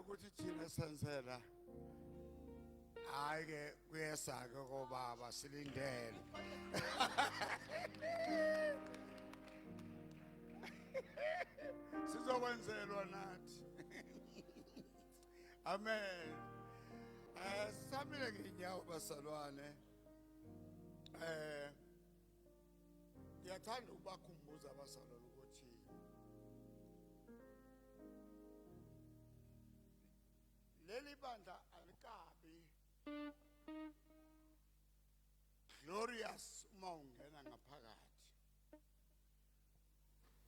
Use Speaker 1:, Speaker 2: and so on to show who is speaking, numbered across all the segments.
Speaker 1: ukuthi thina sensela hayi ke kuyesaka kobaba silindele sizokwenzelwa nathi amen. Samile nginyawo basalwane ngiyathanda ukubakhumbuza abasalwane ukuthi leli bandla alikabi glorious uma ungena ngaphakathi,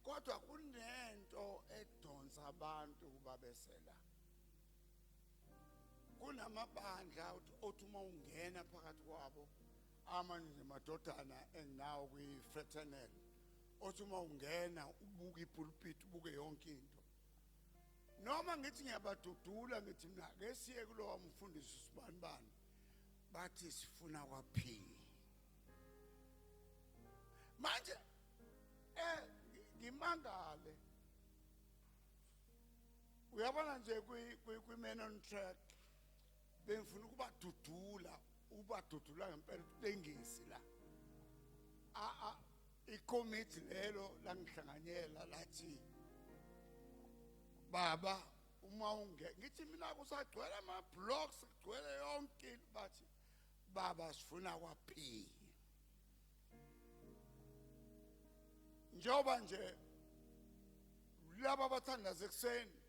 Speaker 1: kodwa kunento edonsa abantu babesela. Kunamabandla othi uma ungena phakathi kwabo amanye madodana enginawo kwi-fraternal, othi uma ungena ubuke ipulpit ubuke yonke into. Noma ngithi ngiyabadudula ngithi mina ake siye kulowa mfundisi sibanibani, bathi sifuna kwaphi. Manje ngimangale uyabona nje kwi-Man on Track bengifuna ubadudula ngempela utengisi la ikomiti lelo langihlanganyela lathi baba uma ngithi mina kusagcwele ama-blocks kugcwele yonke into, bathi baba sifuna kwaphi. Njoba nje laba bathandaza ekuseni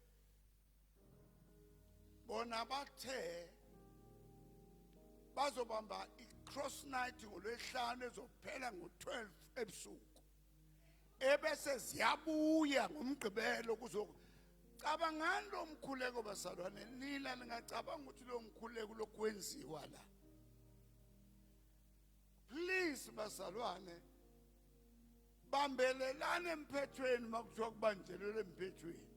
Speaker 1: bona bathe bazobamba i-cross night ngolwesihlanu ezophela ngo-12 ebusuku, ebese ziyabuya ngomgqibelo cabangani lo mkhuleko basalwane. Nina ningacabanga ukuthi lo mkhuleko lokwenziwa la. Please basalwane, bambelelane emphethweni makuthiwa kubanjelele emphethweni.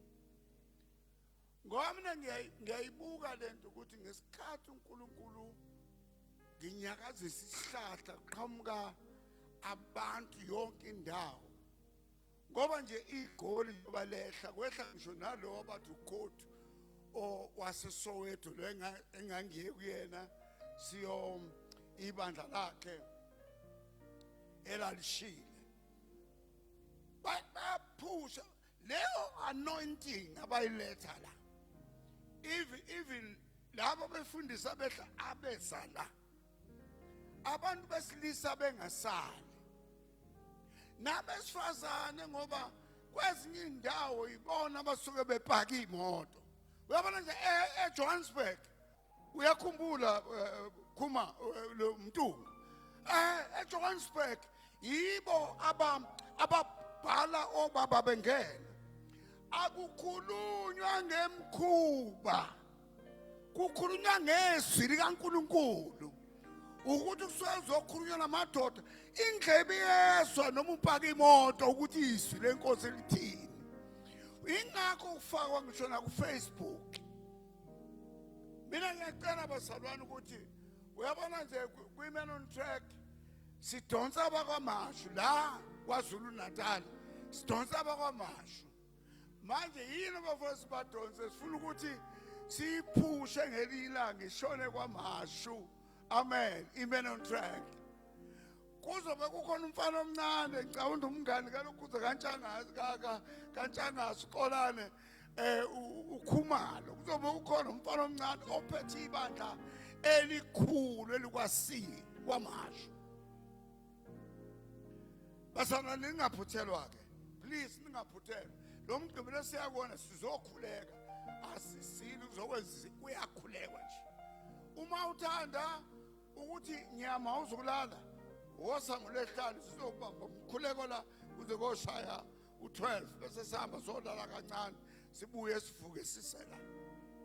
Speaker 1: Ngoba mina ngiyayibuka lento ukuthi ngesikhathi uNkulunkulu nginyakazisa isihlahla qhamuka abantu yonke indawo, ngoba nje igoli loba lehla kwehla ngisho nalowo bathi uKhothi waseSoweto lo engangiye kuyena siyo ibandla lakhe elalishile, baphusha leyo anointing abayiletha la. Even labo befundisa behla abesala, abantu besilisa bengasali, nabesifazane ngoba kwezinye indawo ibona basuke bepaka imoto. Uyabona nje eJohannesburg, uyakhumbula Khuma lo Mtungu, eJohannesburg yibo ababhala obaba bengena. Akukhulunywa ngemkhuba, kukhulunywa ngezwi likaNkulunkulu, ukuthi kusuke zokhulunywa namadoda indlebe yeswa noma upaka imoto ukuthi izwi lenkosi lithini. Ingakho ufakwa ngisho na kuFacebook. Mina ngiyacela basalwane ukuthi uyabona nje kwi-Man on Track sidonsa abakwaMashu la kwaZulu Natal, sidonsa abakwaMashu. Manje yini abafowethu badonse, sifuna ukuthi siyiphushe ngelilanga ishone kwaMashu. Amen. I-Man on Track kuzobe kukhona umfana omncane ngicabanga umngane kalokhuza kantshangazi Kolane uKhumalo, kuzobe kukhona umfana omncane ophethe ibandla elikhulu elikwasi kwaMashu. Basana ningaphuthelwa ke, please ningaphuthelwa. Lo mgqibelo siyakona sizokhuleka, asisini kuzokwenza kuyakhulekwa nje. Uma uthanda ukuthi nyama uzokulala wosa ngolesihlanu sizokubamba umkhuleko la kuze koshaya u12 bese sihamba sodlala kancane sibuye sivuke sisela.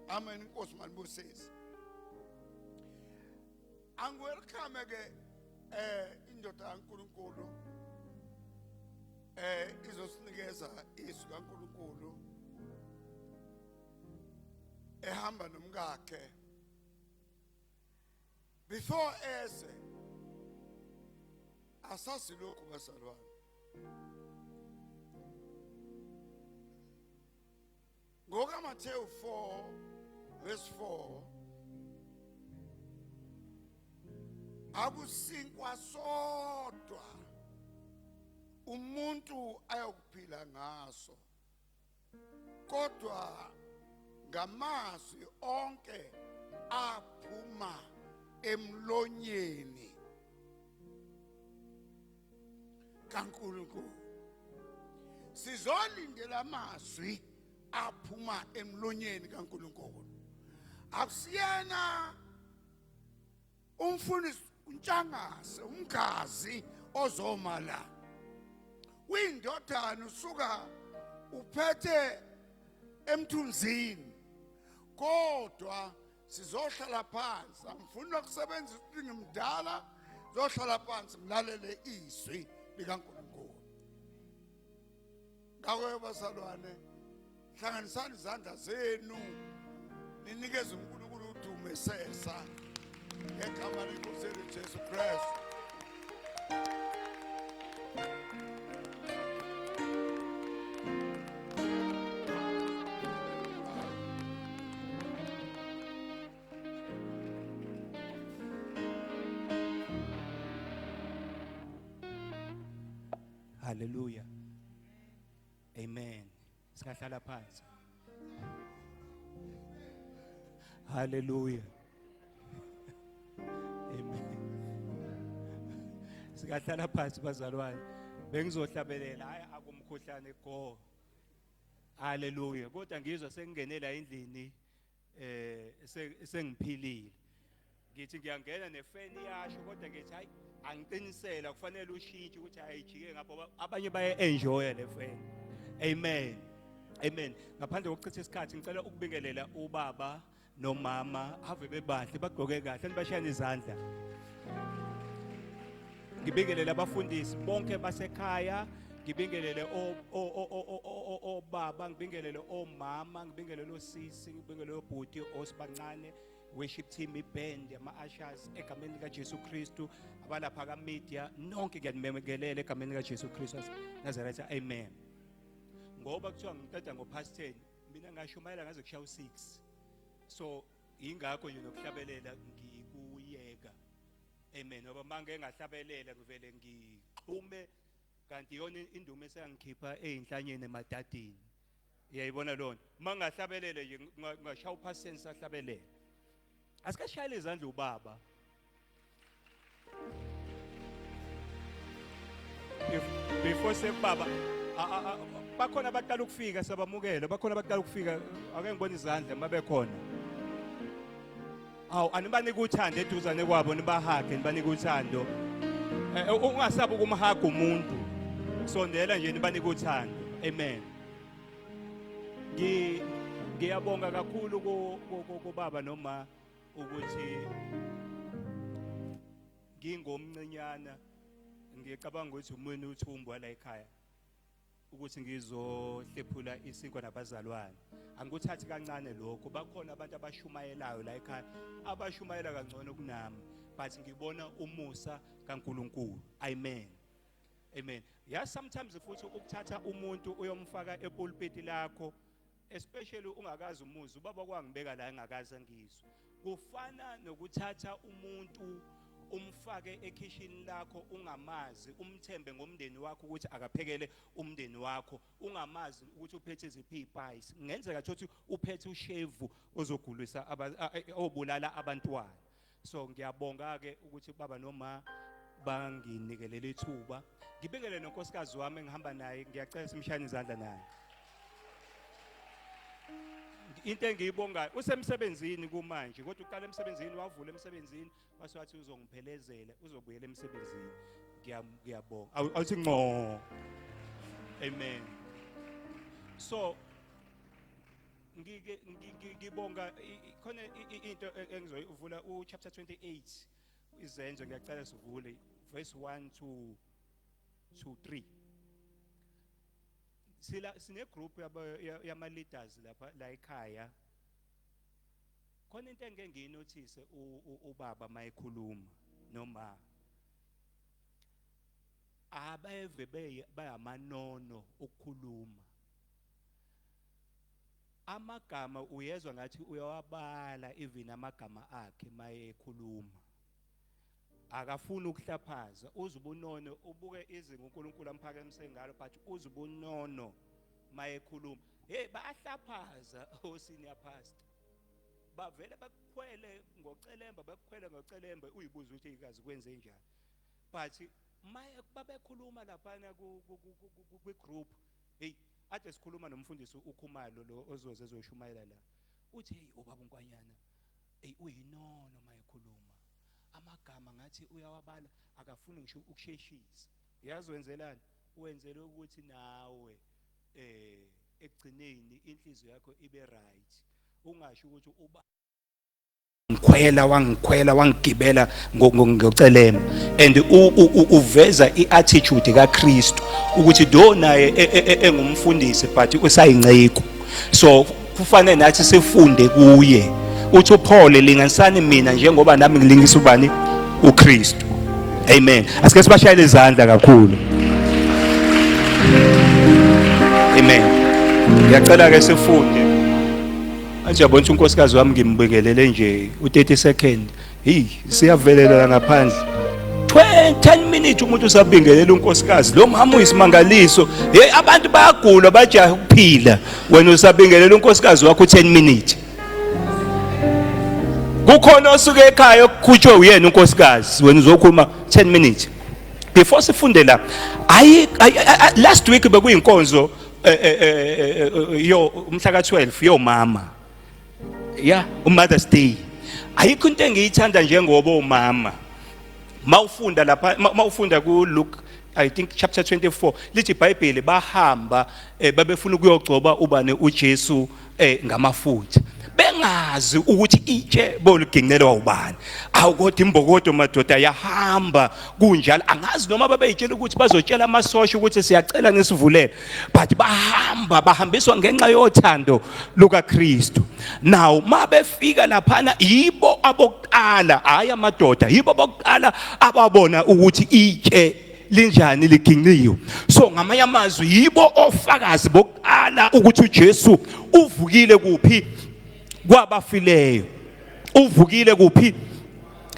Speaker 1: Amen. Inkosi manibusisi. Angwelcome ke indoda kaNkulunkulu izosinikeza izwi kaNkulunkulu ehamba nomkakhe. Before ese asasilokhu basalwane, ngokaMathewu 4 verse 4, akusinkwa sodwa umuntu ayokuphila ngaso, kodwa ngamazwi onke aphuma emlonyeni kaNkulunkulu. Sizolindela amazwi aphuma emlonyeni kaNkulunkulu. Akusiyena umfundisi untshangase umgazi ozoma la. Uyindodana usuka uphethe emthunzini, kodwa sizohlala phansi. Angifuni ukusebenzisa ukuthi ngimdala, sizohlala phansi ngilalele izwi likaNkulunkulu. Ngakho bazalwane, hlanganisani izandla zenu ninikeze uNkulunkulu udumo esesa ngegama lenkosi yethu Jesu Kristu.
Speaker 2: Hallelujah. Amen. Singahlala phansi. Hallelujah. Amen. Singahlala phansi bazalwane. Bengizohlabelela hayi akumkhuhlane go. Hallelujah. Kodwa ngizwa sengingenela endlini sengiphilile. Ngithi ngiyangena nefeni yasho kodwa ngithi hayi angiqinisela kufanele ushintshe ukuthi ayijike ngapho abanye baye enjoy le feni. Amen. Amen. Ngaphandle kokuchitha isikhathi ngicela ukubingelela ubaba nomama ave bebahle bagqoke kahle nibashayana izandla. Ngibingelele abafundisi bonke basekhaya, ngibingelele obaba, ngibingelele omama, ngibingelele osisi, ngibingelele obhuti osibancane, worship team, iband ama-ushers egameni likaJesu Kristu, abalapha ka-media nonke ngiyanimemekelela egameni likaJesu Kristu Nazareth. Amen. Ngoba kuthiwa ngiqeda ngo-past 10, mina ngashumayela ngaze kushaya u-6. So ingakho nje nokuhlabelela ngikuyeka. Amen. Ngoba manje ngahlabelela ngivele ngixhume kanti yona indumo esengikhipha einhlanyeni emadadini. Uyayibona lona. Mangahlabelele nje ngashaya u-past 10 sahlabelela. Asikashayile izandla ubaba. Before sebaba bakhona abaqala ukufika sabamukela, bakhona abaqala ukufika ake ngibona izandla mabe khona. Awu anibanike uthando eduzane kwabo nibahage nibanike uthando. Ungasabi ukumhaga umuntu. Sondela nje nibanike uthando. Amen. Ngiyabonga kakhulu kubaba noma ukuthi ngingomncinyana ngicabanga ukuthi umweni uthumbu la ekhaya ukuthi ngizohlephula isinkwa nabazalwane. Angikuthathi kancane lokho. Bakhona abantu abashumayelayo la ekhaya abashumayela kangcono kunami, but ngibona umusa kaNkulunkulu. Amen. Amen. Yeah, sometimes futhi ukuthatha umuntu uyomfaka epulpit lakho, especially ungakazi umuzi, ubaba kwangibeka la engakazi ngizwe. Kufana nokuthatha umuntu umfake ekitchen lakho ungamazi, umthembe ngomndeni wakho ukuthi akaphekele umndeni wakho, ungamazi ukuthi uphethe iziphi ipies. Ngenzeka ukuthi uphethe ushevu ozogulisa obulala abantwana. So ngiyabonga ke ukuthi baba noma banginikelele ithuba. Ngibekele nonkosikazi wami engihamba naye, ngiyacela simshayane izandla naye. Into engiyibonga usemsebenzini kumanje, kodwa uqala emsebenzini wavula emsebenzini wathi uzongiphelezela, uzobuyela emsebenzini. Ngiyabonga. Awuthi ngqo. Amen. So ngibonga khona into engizoyivula chapter 28 izenzo, ngiyacela sivule verse 1 to 3. Sine group yama leaders lapha la ekhaya. Khona into engeke ngiyinothise ubaba mayekhuluma noma abeve bayamanono ukukhuluma. amagama uyezwa ngathi uyawabala even amagama akhe maye ekhuluma. Akafuni ukuhlaphaza, uzubunono ubuke izinga uNkulunkulu amphakemise ngalo but uzubunono maye ekhuluma. Hey bayahlaphaza senior pastor. Bavele bakukhwele ngocelemba uyibuza ukuthi ikazi kwenze njani. But maye babekhuluma laphana ku group. Hey ade sikhuluma nomfundisi uKhumalo lo ozoze ezoshumayela la. Uthi hey ubaba uNkwanyana hey uyinono mayekhuluma. Amagama ngathi uyawabala akafuni ngisho ukusheshisa. Yazi wenzelani? Wenzele ukuthi nawe ekugcineni inhliziyo yakho ibe right. Ungasho ukuthi uba wangikhwela wangigibela ngocelemba and uveza iattitude kaKristu ukuthi do naye engumfundisi but usayingceko. So kufanele nathi sifunde kuye. Uthi uPaul linganisani mina njengoba nami ngilingisa ubani uKristu. Amen. Asike sibashayele izandla kakhulu. Amen. Ngiyacela ke sifunde. Anje yabona ukuthi unkosikazi wami ngimbekelele nje u30 second. Hey siyavelela ngaphandle. 10 minutes umuntu usabingelela unkosikazi. Lo mama uyisimangaliso. Hey abantu bayagula bajaha ukuphila. Wena usabingelela unkosikazi wakho 10 minutes. Kukhona osuke ekhaya okukhutshwe uyena unkosikazi wena uzokhuluma 10 minutes. Before sifunde la last week bekuyinkonzo yo umhla ka12 yo mama. Yeah, Mother's Day. Ayikho into engiyithanda njengoba umama. Mawufunda lapha mawufunda ku Luke I think chapter 24 lithi iBhayibheli bahamba babefuna ukuyogcoba ubani uJesu ngamafutha. Bengazi ukuthi itshe bolugingelwa ubani. Awukodwa imbokodo madoda yahamba kunjalo. Angazi noma babeyitshela ukuthi bazotshela amasosha ukuthi siyacela nisivulele. But bahambiswa ngenxa yothando lukaKristu. Now mabefika laphana yibo abokuqala hayi amadoda yibo abokuqala ababona ukuthi itshe linjani liginqiwe. So ngamanye amazwi yibo ofakazi bokuqala ukuthi uJesu uvukile kuphi kwabafileyo. Uvukile kuphi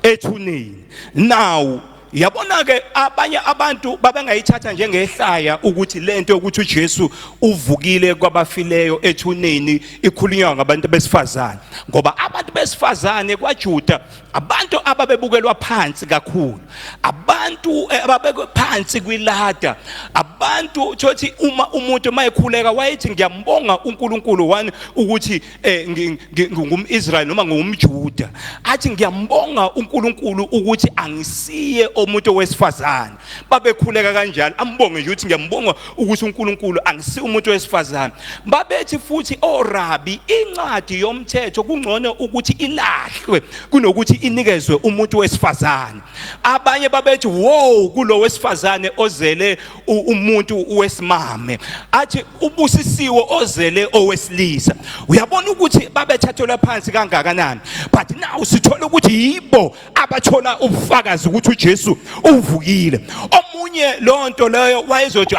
Speaker 2: ethuneni. Now yabona ke abanye abantu babengayithatha njengehlaya ukuthi lento ukuthi uJesu uvukile kwabafileyo ethuneni ikhulunywa ngabantu besifazane. Ngoba abantu besifazane kwaJuda abantu ababebukelwa phansi kakhulu. Abantu ababekwe phansi kwilada. Abantu thothi uma umuntu mayekhuleka wayethi ngiyambonga uNkulunkulu wani ukuthi ngumIsrael noma ngumJuda. Athi ngiyambonga uNkulunkulu ukuthi angisiye umuntu wesifazane. Babekhuleka kanjalo ambonge nje ukuthi ngiyambonga ukuthi uNkulunkulu angisiye umuntu wesifazane. Babethi futhi Rabbi incwadi yomthetho kungcono ukuthi ilahlwe kunokuthi inikezwe umuntu wesifazane. Abanye babethi wow kulo wesifazane ozele umuntu wesimame. Athi ubusisiwe ozele owesilisa. Uyabona ukuthi babethathelwa phansi kangakanani. But now sithola ukuthi yibo abathola ubufakazi ukuthi uJesu uvukile. Omunye lonto leyo wayezothi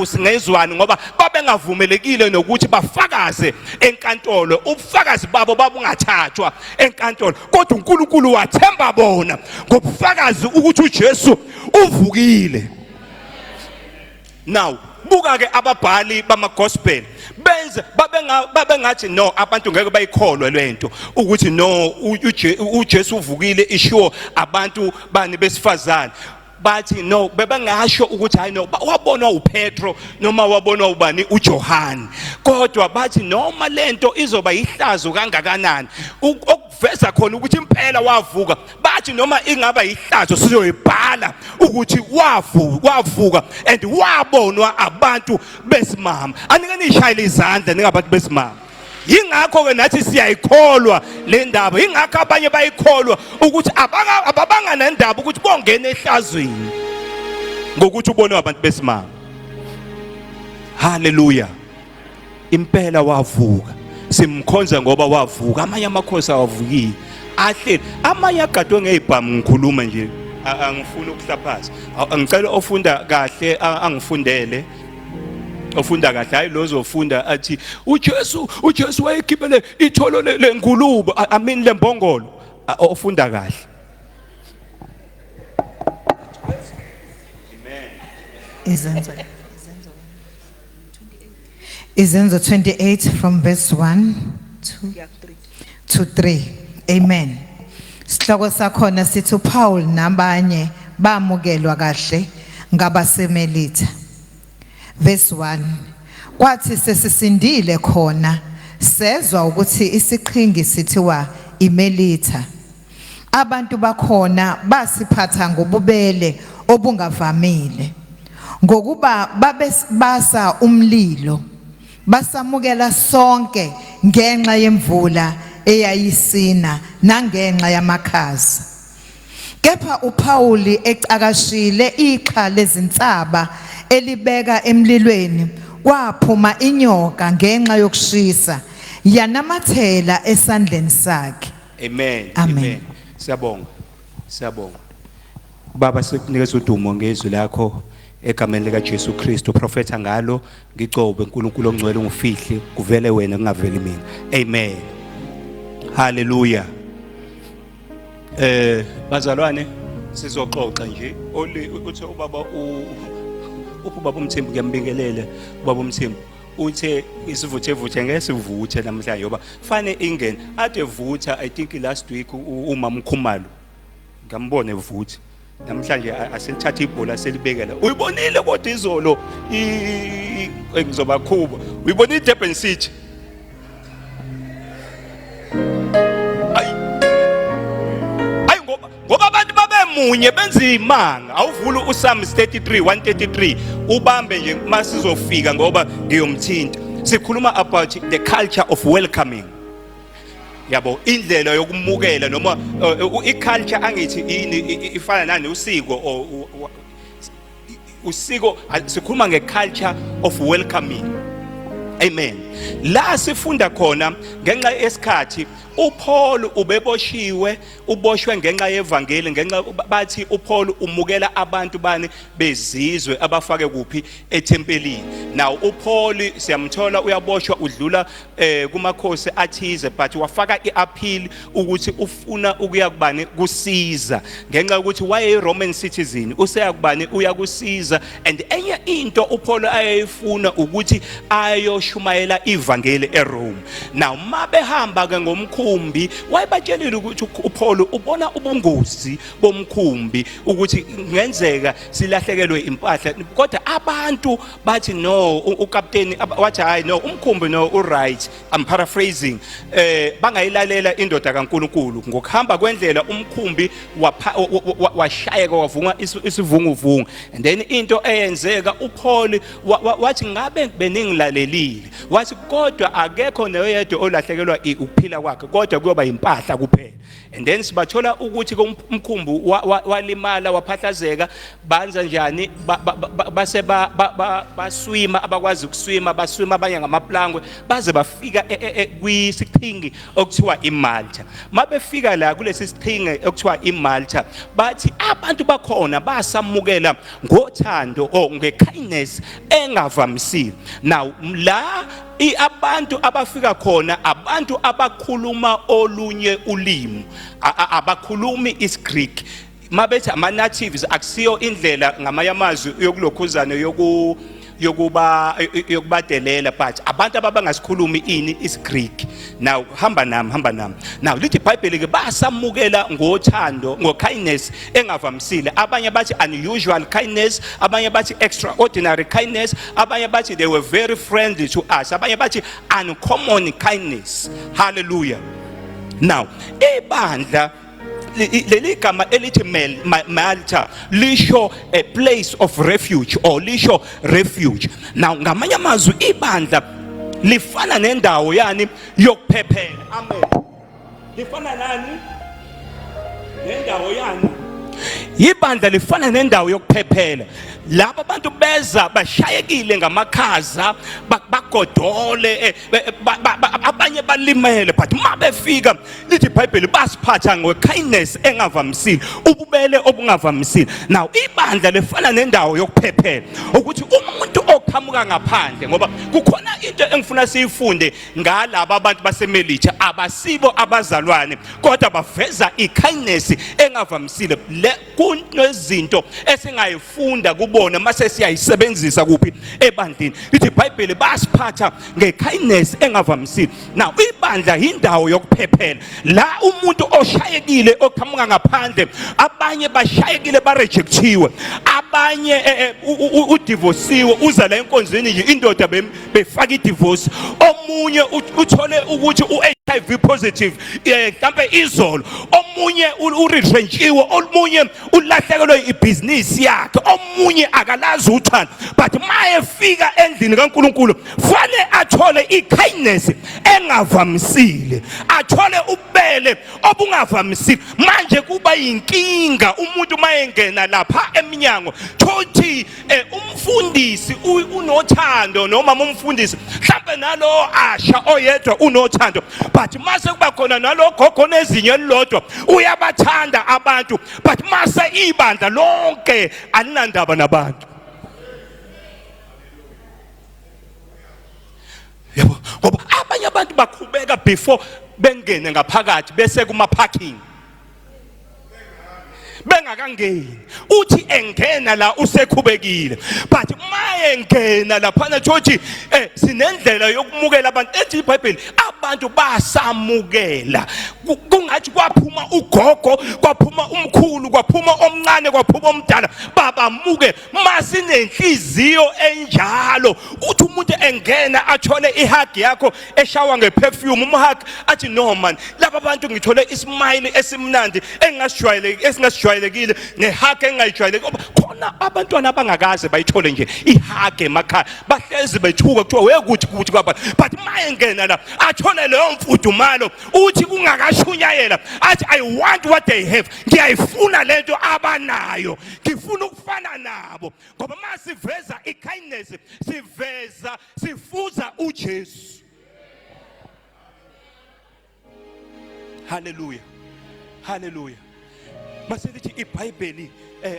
Speaker 2: usingezwani ngoba babengavumelekile nokuthi bafakaze enkantolo. Ubufakazi babo babungathathwa enkantolo. Kodwa uNkulunkulu wathemba bona ngobufakazi ukuthi uJesu uvukile. Now buka ke ababhali bamagospel benza babengathi no abantu ngeke bayikholwe lento ukuthi no uJesu uvukile isho abantu bani besifazane. Bathi no bebengasho ukuthi hayi no wabona uPetro noma wabona ubani uJohane. Kodwa bathi noma lento izoba ihlazo kangakanani okuveza khona ukuthi impela wavuka. Bathi noma ingaba ihlazo sizoyibhala ukuthi wavuka and wabonwa abantu besimama. Anike nishayile izandla ningabantu besimama. Yingakho ke nathi siyayikholwa le ndaba. Yingakho abanye bayikholwa ukuthi ababanga nendaba ukuthi bongena ehlazweni ngokuthi ubone abantu besimama. Hallelujah. Impela wavuka. Simkhonza ngoba wavuka. Amanye amakhosi awavukile. Ahleli amanye agadwe ngezibhamu ngikhuluma nje. Angifuni ukuhlaphaza. Ngicela ofunda kahle angifundele ofunda kahle hayi lozofunda athi uJesu wayekhiphele itholo lengulube amini lembongolo ofunda kahle.
Speaker 3: Izenzo 28 from verse 1 to 3. Amen. Sihloko sakhona sithi uPaul nabanye bamukelwa kahle ngabasemelitha. Verse 1. Kwathi sesisindile khona sezwa ukuthi isiqhingi sithiwa imelitha. Abantu bakhona basiphatha ngobubele obungavamile. Ngokuba basa umlilo basamukela sonke ngenxa yemvula eyayisina nangenxa yamakhaza. Kepha uPauli ecakashile iqha lezinsaba elibeka emlilweni kwaphuma inyoka ngenxa yokushisa yanamathela esandleni sakhe.
Speaker 2: Amen.
Speaker 3: Amen.
Speaker 2: Siyabonga. Baba sikunikeza udumo ngezwi lakho egameni lika Jesu Kristu. Profeta ngalo ngicobe uNkulunkulu ongcwele ungifihle kuvele wena kungaveli mina. Amen. Hallelujah. Bazalwane sizoxoxa nje uthi ubaba uMthembu ngiyambingelele ubaba uMthembu uthe isivuthe ngeke sivuthe namhlanje ngoba fane ingene ade vutha. I think last week umama Khumalo ngambone vutha namhlanje aselithatha ibhola selibekela. Uyibonile kodwa izolo ngizobakhuba uyibonile Durban City ngoba abantu babemunye benza imanga. Awuvula uPsalms 33:133 ubambe nje masizofika ngoba ngiyomthinta. Sikhuluma about the culture of welcoming. Yabo indlela yokumukela noma iculture angithi ifana nani usiko usiko sikhuluma ngeculture of welcoming. Amen. La sifunda khona ngenxa yesikhathi uPaul uboshwe ngenxa yevangeli ngenxa bathi uPaul umukela abantu bani bezizwe abafake kuphi ethempelini. Now uPaul siyamthola uyaboshwa udlula kumakhosi athize but wafaka iappeal ukuthi ufuna ukuya kubani kusiza ngenxa ukuthi waye Roman citizen useyakubani uyakusiza. And enye into uPaul ayefuna ukuthi ayoshumayela ivangeli eRome. Now mabehamba ke ngomkhumbi wayebatshelile ukuthi uPaul ubona ubungozi bomkhumbi ukuthi ngenzeka silahlekelwe impahla kodwa abantu bathi no ukapteni wathi hayi no umkhumbi no uright. I'm paraphrasing bangayilalela indoda kaNkuluNkulu ngokuhamba kwendlela umkhumbi washayeka wavunga isivunguvungu. And then into eyenzeka uPaul wathi ngabe beningilalelile wathi kodwa akekho noyedwa olahlekelwa ukuphila kwakhe kodwa kuyoba impahla kuphela. And then sibathola ukuthi umkhumbi walimala waphahlazeka banza njani base baswima abakwazi ukuswima baswima abanye ngamaplangwe baze bafika kwisiqhingi okuthiwa iMalta. Mabefika la kulesi siqhingi okuthiwa iMalta bathi abantu bakhona basamukela ngothando ngekindness engavamisile. Now la abantu abafika khona abantu abakhuluma olunye ulimi abakhulumi isiGreek. Mabethi ama natives akusiyo indlela ngamayamazwi yokulokhuzana yokubadelela but abantu abangasikhulumi isiGreek. Now hamba nami now lithi iBhayibheli ke basamukela ngothando ngokindness engavamisile. Abanye bathi unusual kindness, abanye bathi extraordinary kindness, abanye bathi they were very friendly to us, abanye bathi uncommon kindness. Hallelujah. Now ibandla leli gama elithi Malta lisho a place of refuge or lisho refuge. Now ngamanye amazwi ibandla lifana nendawo yani yokuphephela. Amen. Lifana nani? Nendawo yani? Ibandla lifana nendawo yokuphephela. Laba abantu beza bashayekile ngamakhaza bagodole abanye balimele but mabefika lithi iBhayibheli basiphatha ngokindness engavamisile ububele obungavamisile. Now ibandla lefana nendawo yokuphephela ukuthi umuntu oqhamuka ngaphandle, ngoba kukhona into engifuna siyifunde ngalabo abantu baseMelitsha, abasibo abazalwane kodwa baveza ikindness engavamisile. Le kunezinto esingayifunda kubona mase siyayisebenzisa kuphi ebandleni. Lithi iBhayibheli basiphatha ngekindness engavamisile. Now ibandla indawo yokuphephela la umuntu oshayekile oqhamuka ngaphandle, abanye bashayekile barejectiwe, abanye udivorciwe uza la enkonzweni nje indoda befaka idivorce, omunye uthole ukuthi HIV positive mhlambe izolo, omunye uretrenchiwe, omunye ulahlekelwe ibhizinisi yakhe, omunye akalazi uthando. But mayefika endlini kaNkulunkulu fanele athole ikindness engavamisile, athole ubele obungavamisile. Manje kuba yinkinga umuntu mayengena lapha eminyango thothi umfundisi unothando noma umfundisi mhlambe nalo asha oyedwa unothando, but mase kuba khona nalogogo nezinye elilodwa uyabathanda abantu, but mase ibandla lonke alinandaba nabantu. Yebo, ngoba abanye abantu bakhubeka before bengene ngaphakathi bese kuma parking bengakangeni, uthi engena la usekhubekile, but mayengena laphana thothi sinendlela yokumukela abantu. Ethi iBhayibheli abantu basamukela, kungathi kwaphuma ugogo, kwaphuma umkhulu, kwaphuma omncane, kwaphuma omdala, babamuke. Masinenhliziyo enjalo uthi umuntu engena athole ihug yakho eshawa ngeperfume, umhug athi no man, laba bantu ngithole ismile esimnandi engasijwayelekile nehug engayijwayelekile. Khona abantwana abangakaze bayithole nje ihug emakhaya, bahlezi bethuka kuthiwa wekuthi kwaba, but mayengena la athole leyo mfudumalo uthi kungakashunyayela athi I want what they have, ngiyayifuna lento abanayo, ngifuna ukufana nabo. Ngoba masiveza ikindness sifuza uJesu. Hallelujah, hallelujah. Maselithi iBhayibheli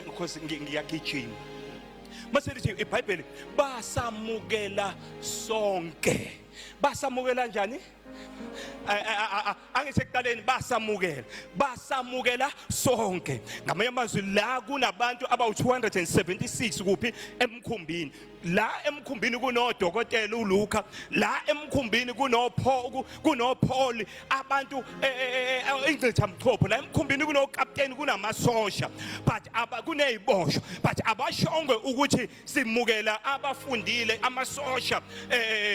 Speaker 2: because ngiyagijima, maselithi iBhayibheli basamukela sonke. Basamukela njani? Angisekuqaleni basamukela sonke. Ngamanye amazwi la kunabantu abawu 276 kuphi emkhumbini. La emkhumbini kunodokotela uLuka, la emkhumbini kunoPaul, abantu ingcithamchopho, la emkhumbini kunokapteni, kunamasosha, but kuneziboshwa, but abashongwe ukuthi simukela abafundile, amasosha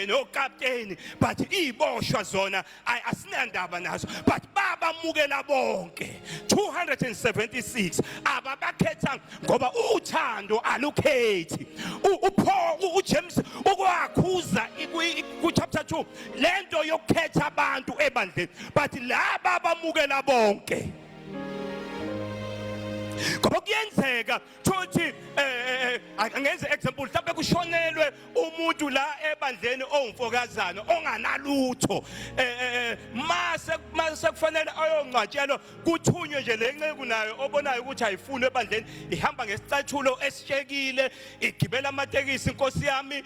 Speaker 2: nokapteni, but iziboshwa zona asinandaba nazo, but babamukela bonke 276. Ababakhetha ngoba uthando alukhethi. uJames ukwakhuza ku chapter 2 lento yokukhetha abantu ebandleni, but laba bamukela bonke. Ngoba kuyenzeka thothi angenze example, mhlawumbe kushonelwe umuntu la ebandleni ongumfokazana onganalutho, mase kufanele ayongcwatshelwa, kuthunywe nje lenceku nayo obonayo ukuthi ayifuni ebandleni, ihamba ngesicathulo esishekile, igibela amatekisi, inkosi yami,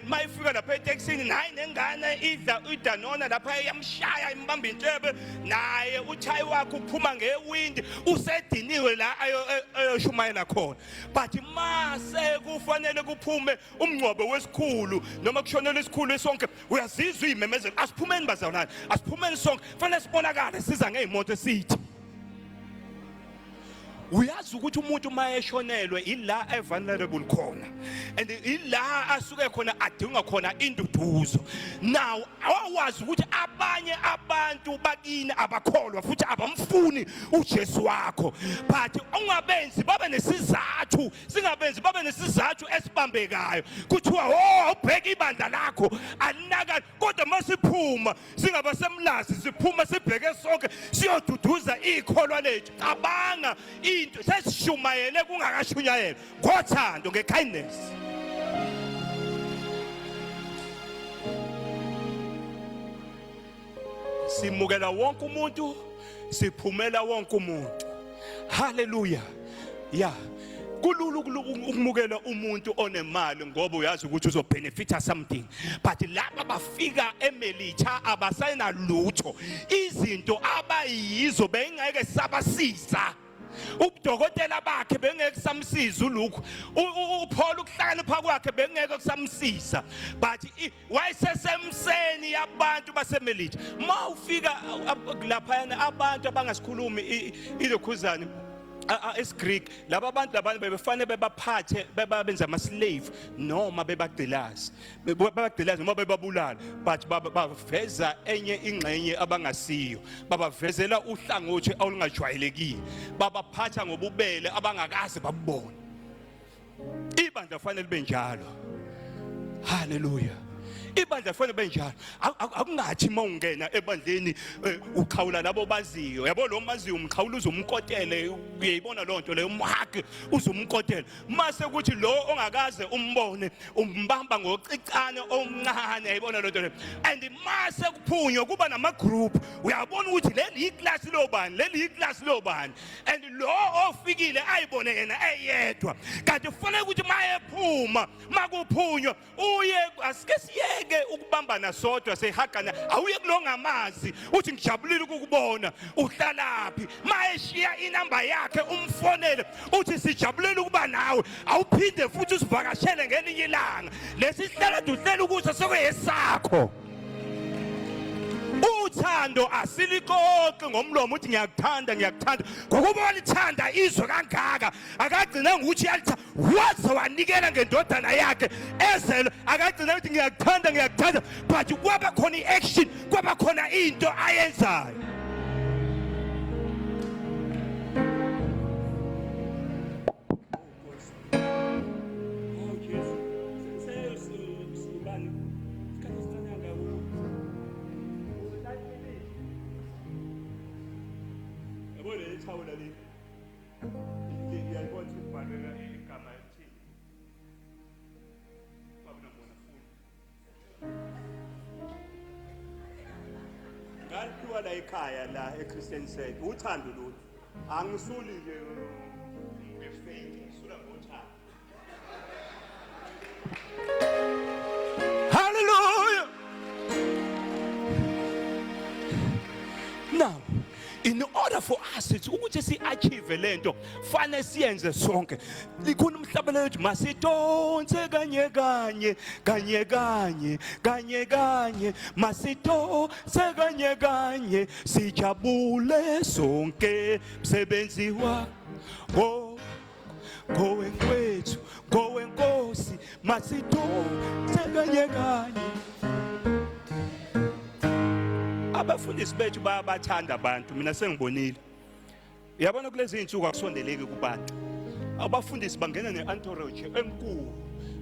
Speaker 2: mayifika lapha eTexini nayi nengane idla udanona lapha yamshaya imbamba intshebe, naye uthayi wakhe uphuma ngewindi usediniwe la ayoshumayela khona. But mase kufanele kuphume umngcwabo wesikhulu noma kushonela isikhulu esonke, uyazizwa imemezelo, asiphumeni bazalwane, asiphumeni sonke, fanele sibonakale siza ngezimoto esithi. Uyazi ukuthi umuntu mayeshonelwe ila vulnerable khona, and ila asuke khona adinga khona induduzo. Now awazi ukuthi abanye abantu bakini abakholwa futhi abamfuni uJesu wakho, but ungabenzi babe nesizathu, singabenzi babe nesizathu esibambekayo, kuthiwa ubheka ibandla lakho alinaka, kodwa masiphuma singabasemlazi, siphuma sibheke sonke siyoduduza ikholwa lethu. Cabanga into sesishumayele kungakashunyayela ngothando, ngekindness. Simukela wonke umuntu, siphumela wonke umuntu. Hallelujah. Yeah. kulula ukumukela umuntu onemali ngoba uyazi ukuthi uzobenefita something, but laba bafika eMelitha abasayina lutho, izinto abayizo bengeke sabasiza. Ubudokotela bakhe bengeke samsiza ulukho, uPaul ukuhlakanipha kwakhe bengeke kusamsiza, but wayesesemseni yabantu baseMelitha. Mawufika lapha abantu abangasikhulumi ilokhuzane esiGreek, laba abantu labantu bebefanele bebaphathe bebenza ama-slave noma bebagqilazi noma bebabulala, but baveza enye ingxenye abangasiyo, babavezela uhlangothi olungajwayelekile, babaphatha ngobubele abangakaze babubone. Ibandla fanele libe njalo. Hallelujah. Ibandla fanele benjalo. Akungathi mawungena ebandleni ukhawula labo baziyo. Yabo lo maziyo umkhawula uzumkotele, uyayibona lonto leyo umhaki uzumkotela. Mase ukuthi lo ongakaze umbone umbamba ngocicane omncane, yayibona lonto leyo. And mase kuphunywa kuba nama group, uyabona ukuthi leli iclass lobani, leli iclass lobani. And lo ofikile ayibone yena eyedwa. Kanti kufanele ukuthi mayephuma, makuphunywa uye asike siye ukubambana sodwa sehagana awuye kulongamazi uthi ngijabulile ukukubona uhlalaphi, mayeshiya inamba yakhe umfonele uthi sijabulile ukuba nawe, awuphinde futhi usivakashele ngelinye ilanga. Lesi sihlala duhlela ukuthi sekuyesakho. Uthando asilikoqi ngomlomo uthi ngiyakuthanda ngiyakuthanda, ngokuba walithanda izwe kangaka akagcina ngokuthi yalithanda waze wanikela ngendodana yakhe ezelo, akagcina ukuthi ngiyakuthanda ngiyakuthanda, but kwaba khona i-action, kwaba khona into ayenzayo. Ngalithiwa la ekhaya la eChristian Center uthando lolu angisuli nje ngefake ngisula ngothando. Hallelujah. Now, in order for us ukuthi si-achieve lento fanele siyenze sonke. Likhona umhlabelelo ukuthi masidonse kanye kanye kanye kanye kanye kanye, masidonse kanye kanye sijabule sonke, msebenzi wakho ngowenkwethu ngowenkosi, masidonse kanye kanye. Abafundisi bethu bayabathanda abantu, mina sengibonile. Uyabona kulezi insuku akusondeleki kubantu. Abafundisi bangena ne-entourage enkulu,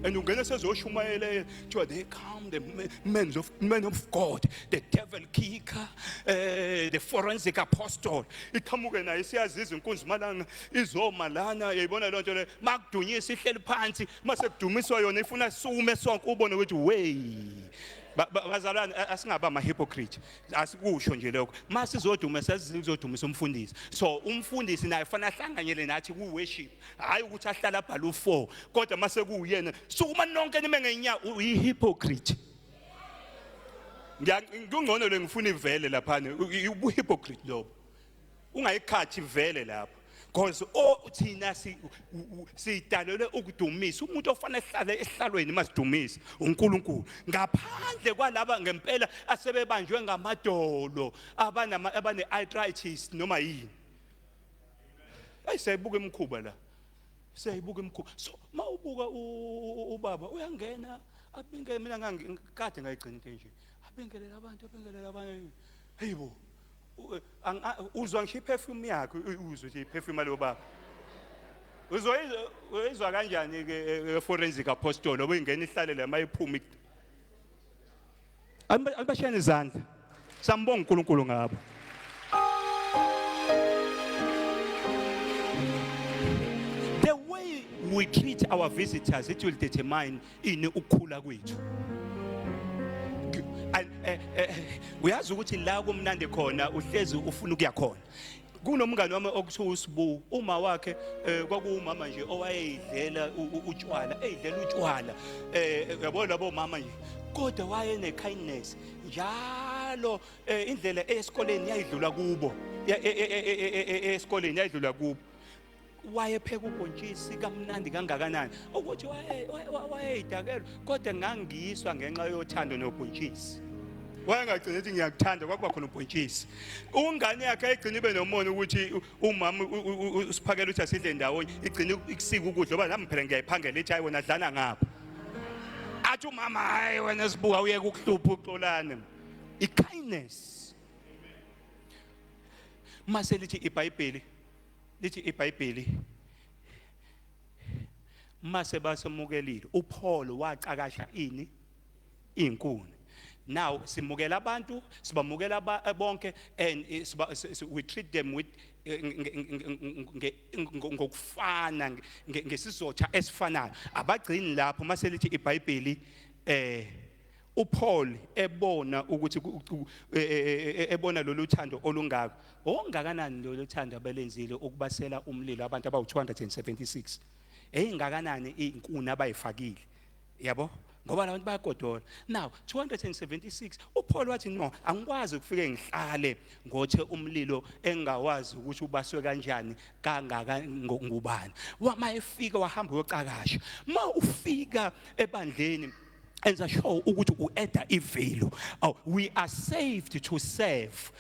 Speaker 2: and ungena sezoshumayela to they come the men of God, the devil kicker, the forensic apostle. Iqhamuke naye siyaziza inkunzi malanga izoma lana, yayibona lonto le makudunyisa ihleli phansi, mase kudumiswa yona ifuna sume sonke ubone ukuthi wey. Bazalwane asingaba ama hypocrite, asikusho nje lokho. Mase sizoduma sizodumisa umfundisi. So umfundisi naye fanele ahlanganyele nathi ku worship, hayi ukuthi ahlala bhala u4 kodwa mase kuyena sukuma nonke nime ngenya uyihypocrite. Ngingcono le ngifuna ivele lapha ubu hypocrite lobo. Ungayikhathi ivele lapha. Because thina sidalelwe ukudumisa. Umuntu ofanele ehlale ehlalweni masidumisa uNkulunkulu. Ngaphandle kwalaba ngempela asebebanjwe ngamadolo, abane arthritis noma yini. Ayisebuka emkhuba la. Siyayibuka emkhuba. So mawubuka ubaba uyangena abinge, mina ngikade ngayigcina into nje. Abingelela abantu. Hayibo. Uzwa ngisho iperfume yakhe, uzwe nje iperfume lo baba. Uzwa kanjani ke forensic apostle obuyingena ihlale la mayiphuma. Albashiyana izandla. Sambonga uNkulunkulu ngabo. The way we treat our visitors, it will determine in ukukhula kwethu. Uyazi ukuthi la kumnandi khona uhlezi ufuna ukuya khona. kunomngane wami okuthiwa uSibu, uma wakhe kwakuwumama nje owayedlela utshwala, eyidlela utshwala, yabo labo mama nje, kodwa wayene kindness njalo, indlela esikoleni yayidlula kubo, esikoleni yayidlula kubo, wayepheka ubhontshisi kamnandi kangakanani ukuthi wayeyidakela, kodwa ngangiyiswa ngenxa yothando nobhontshisi. Wayengagcina ethi ngiyakuthanda, kwakuba khona ubhontshisi. Ungane yakhe ayigcina ibe nomono ukuthi umama usiphakela ukuthi asidle ndawonye, igcina ikusika ukudla ngoba nami phela ngiyayiphangela ethi hayi wena dlana ngapha. Athi umama hayi wena Sibuka uyeke ukuhlupha uxolane. I-kindness. Mase lithi iBhayibheli mase basemukelile uPaul waqakasha ini inkuni. Now simukela abantu, sibamukela bonke, and we treat them with ngokufana ngesizotha esifanayo. Abagcini lapho mase lithi iBhayibheli uPaul ebona ukuthi ebona lolu thando olungaka. Ongakanani lolu thando abelenzile ukubasela umlilo abantu abawu276. Eyingakanani inkuni abayifakile. Yabo? Ngoba labantu bayagodola. Now 276 uPaul wathi no, angikwazi ukufike ngihlale ngothe umlilo engawazi ukuthi ubaswe kanjani kangaka ngubani. Mayefika wahamba uyocakasha. Ma ufika ebandleni enza sure ukuthi ueda ivalue. We are saved to serve.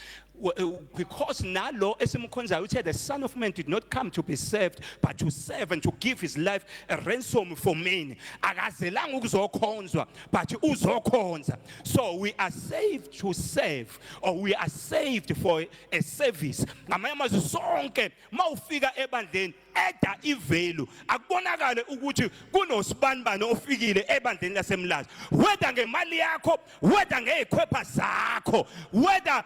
Speaker 2: Because nalo esimkhonzayo uthe the Son of Man did not come to be served but to serve and to give his life a ransom for many. Akazelanga ukuzokhonzwa but uzokhonza. So we are saved to serve, or we are saved for a service. Ngamanye amazwi sonke mawufika ebandleni eda ivalue, akubonakale ukuthi kunosibani ofikile ebandleni lasemlazi, whether ngemali yakho, whether ngezikhwepha zakho, whether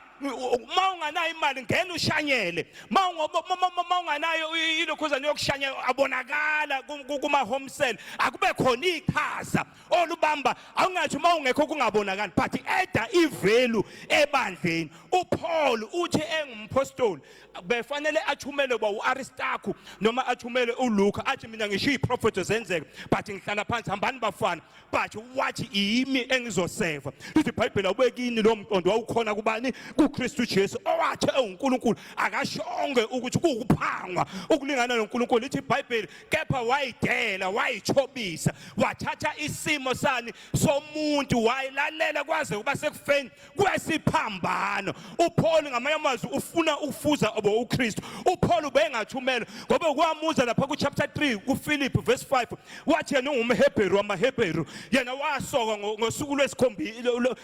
Speaker 2: mawunganayo imali ngena ushanyele, mawunganayo ilokhuzana yokushanyela abonakala kuma home cell, akube khona iqhaza olubamba, awungathi mawungekho kungabonakali, but eda ivalue ebandleni. uPaul uthi engumpostoli befanele athumele uAristarchus noma athumele uLuka, athi mina ngisho iprofeto zenzeka but ngihlala phansi, hambani bafana, but wathi yimi engizoseva. Lithi iBhayibheli awubekini lo mqondo wawukhona kubani? kuKristu Jesu owathi uNkulunkulu akashonge ukuthi kukuphangwa ukulingana noNkulunkulu. Lithi iBhayibheli kepha wayidela, wayichobisa, wathatha isimo sani somuntu wayilalela kwaze kuba sekufeni kwesiphambano. uPaul ngamanye amazwi ufuna ukufuza uKristu. uPaul ubengathumela ngoba kwamuza lapha kuchapter 3 kuPhilippi verse 5 wathi yena ungumHebheru wamaHebheru, yena wasoka ngosuku lwesikhombisa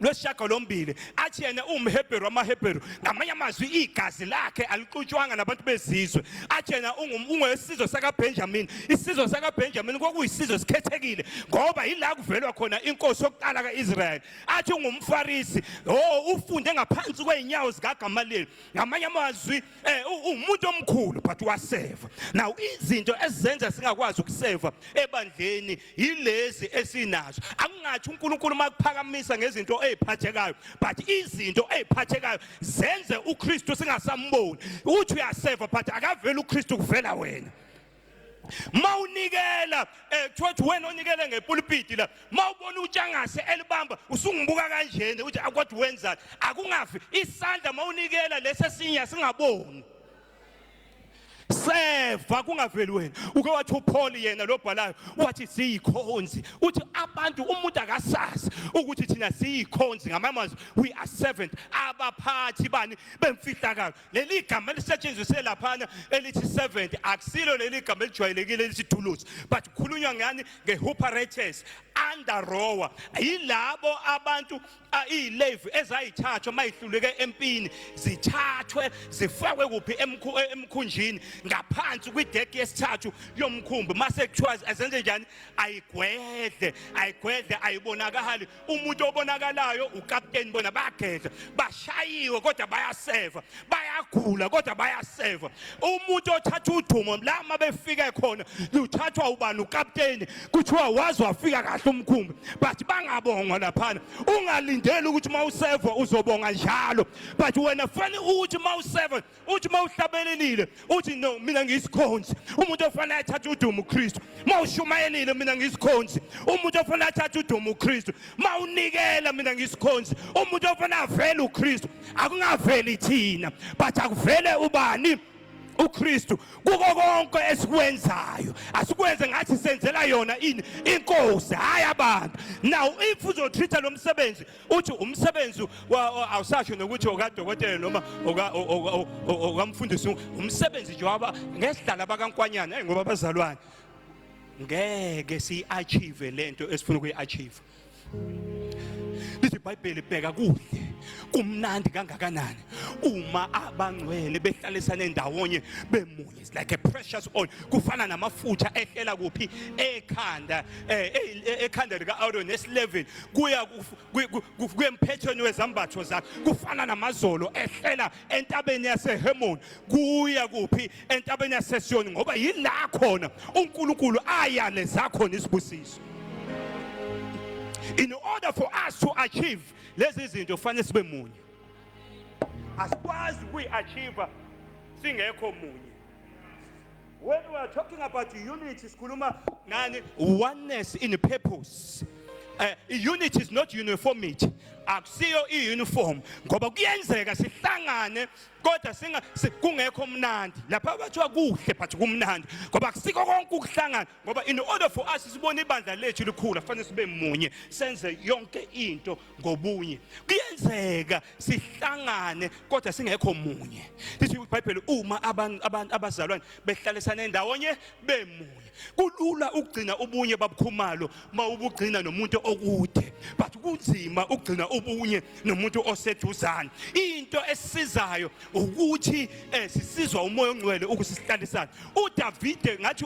Speaker 2: lwesishagalombili, athi yena umHebheru wamaHebheru, ngamanye amazwi igazi lakhe aliqutshwanga nabantu bezizwe, athi yena ungowesizwe sakaBenjamini. Isizwe sakaBenjamini kwakuyisizwe sikhethekile ngoba yila kuvelwa khona inkosi yokuqala kaIsrayeli. Athi ungumFarisi, ufunde ngaphansi kweinyawo zikaGamaliyeli, ngamanye amazwi umuntu omkhulu but waseva. Now izinto ezenza singakwazi ukuseva ebandleni yilezi esinazo. Akungathi uNkulunkulu makuphakamisa ngezinto eziphathekayo, but izinto eziphathekayo zenze uKristu singasamboni. Uthi uyaseva but akaveli uKristu kuvela wena. Mawunikela thothi wena onikele ngepulpiti la, mawubona utshangase elibamba usungibuka kanjene uthi akwathi wenza, akungafi isandla mawunikela lesesinya singaboni. Seva kungaveli wena. Uke wathi uPaul yena lobhalayo wathi siyikhonzi, uthi abantu umuntu akasazi ukuthi thina siyikhonzi, ngamazwi we are servant, abaphathi bani bemfihlakalo. Leli gama elisetshenziswe laphana elithi servant akusilo leli gama elijwayelekile elithi doulos, but khulunywa ngani ngeoperators, under rower, yilabo abantu ilevi ezayithathwa mayihluleke empini, zithathwe zifakwe kuphi emkhunjini ngaphansi kwideki yesithathu yomkhumbi. Mase kuthiwa azenze njani? Ayigwedle ayibonakali. Umuntu obonakalayo ukapteni, bona bayagedla, bashayiwe kodwa bayaseva, bayagula kodwa bayaseva. Umuntu othatha udumo la mabefika khona luthathwa ubani? Ukapteni. Kuthiwa wazi wafika kahle kahle umkhumbi but bangabongwa laphana ungalindeli ukuthi mawuseva uzobonga njalo but wena fanele uthi mawuseva uthi mawuhlabelelile uthi no mina ngiyisikhonzi umuntu ofanele athathe udumo uKristu mawushumayelile mina ngiyisikhonzi umuntu ofanele athathe udumo uKristu mawunikela mina ngiyisikhonzi umuntu ofanele avele uKristu akungaveli thina but akuvele ubani uKristu kuko konke esikwenzayo asikwenze ngathi senzela yona inkosi hayi abantu now if uzotreata lo msebenzi uthi umsebenzi awusasho nokuthi okadokotela noma okamfundisi umsebenzi nje waba ngesihlala bakaNkwanyana ngoba abazalwane ngeke si-achieve lento esifuna ukuyi-achieve lithi iBhayibheli bheka kuhle kumnandi kangakanani uma abangcwele behlalisana ndawonye bemunye it's like a precious oil kufana namafutha ehlela kuphi ekhanda lika Aaron esi11 kuya kwemphethweni wezambatho zakhe kufana namazolo ehlela entabeni yaseHemon kuya kuphi entabeni yaseSiyoni ngoba yila khona uNkulunkulu ayaleza khona isibusiso. In order for us to achieve lezi zinto kufanele sibe munye asikwazi ukuyi-achieve singekho munye. When we are talking about unity sikhuluma ngani oneness in purpose. Unity is not uniformity akusiyo i-uniform ngoba kuyenzeka sihlangane kodwa kungekho mnandi lapha bathiwa kuhle but kumnandi ngoba akusiko konke ukuhlangana ngoba in order for us sibone ibandla lethu likhula kufanele sibe munye senze yonke into ngobunye. Kuyenzeka sihlangane kodwa singekho munye. Lithi iBhayibheli uma abazalwane behlalisana ndawonye bemunye kulula ukugcina ubunye babukhumalo mawubugcina nomuntu okude but kunzima ukugcina ubunye nomuntu oseduzane. Into esisizayo ukuthi sisizwa umoya ongcwele ukusisihlalisana. uDavide ngathi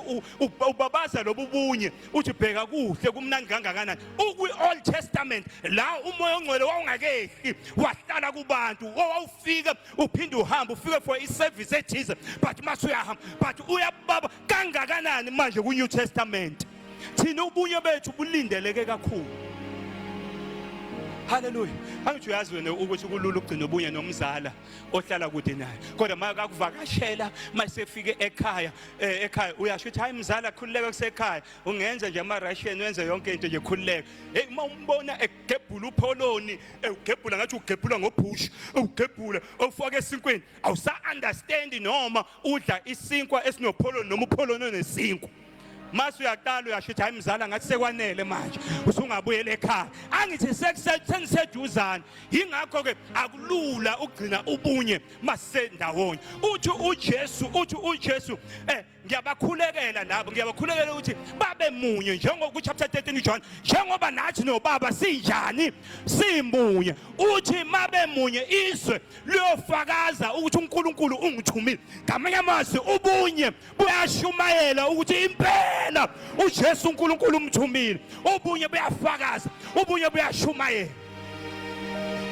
Speaker 2: ubabaza lobubunye uthi bheka kuhle kumnandi kangakanani ukwi-Old Testament la umoya ongcwele wawungakehli wahlala kubantu wawufika uphinde uhamba ufike for iservice ethize but masuyahamba but uyababa kangakanani manje ku-New Testament thina ubunye bethu bulindeleke kakhulu. Hallelujah. Angithi uyazi wena ukuthi kulula ukugcina ubunye nomzala ohlala kude naye kodwa makakuvakashela masefike ekhaya uyasho ukuthi hayi mzala khululeka kusekhaya ungenza nje ama-Russian wenze yonke into nje khululeka uma umbona egebhula upholoni ugebhula ngathi ugebhula ngobhushi ugebhula ufake esinkweni awusa-understand noma udla isinkwa esinopholoni noma upholoni onesinkwa mase uyaqala uyashithi hayi mzala ngathi sekwanele manje usungabuyela ekhaya. Angithi seniseduzane yingakho ke akulula ukugcina ubunye masendawonye. Uthi uJesu ngiyabakhulekela labo ngiyabakhulekela ukuthi babe munye njengoba chapter 13 John njengoba nathi nobaba sinjani simunye. Uthi mabe munye izwe liyofakaza ukuthi uNkulunkulu ungithumile. Ngamanye amazwi ubunye buyashumayela ukuthi impela uJesu uNkulunkulu umthumile. Ubunye buyafakaza ubunye buyashumayela.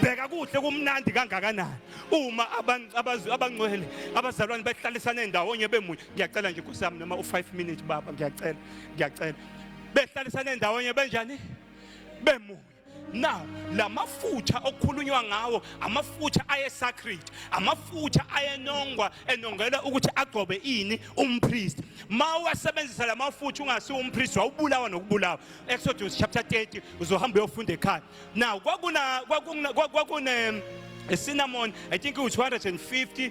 Speaker 2: Bheka kuhle kumnandi kangakanani uma abangcwele abazalwane behlalisana ndawonye bemunye. Ngiyacela nje kusami noma u5 minutes baba ngiyacela behlalisana ndawonye benjani bemunye. Now lamafutha okukhulunywa ngawo amafutha ayesacred amafutha ayenongwa enongela ukuthi agcobe ini umpriest. Mawasebenzisa lamafutha ungasi umpriest wawubulawa nokubulawa. Exodus chapter 30 uzohamba uyofunda ekhaya. Now kwakune cinnamon I think it was 250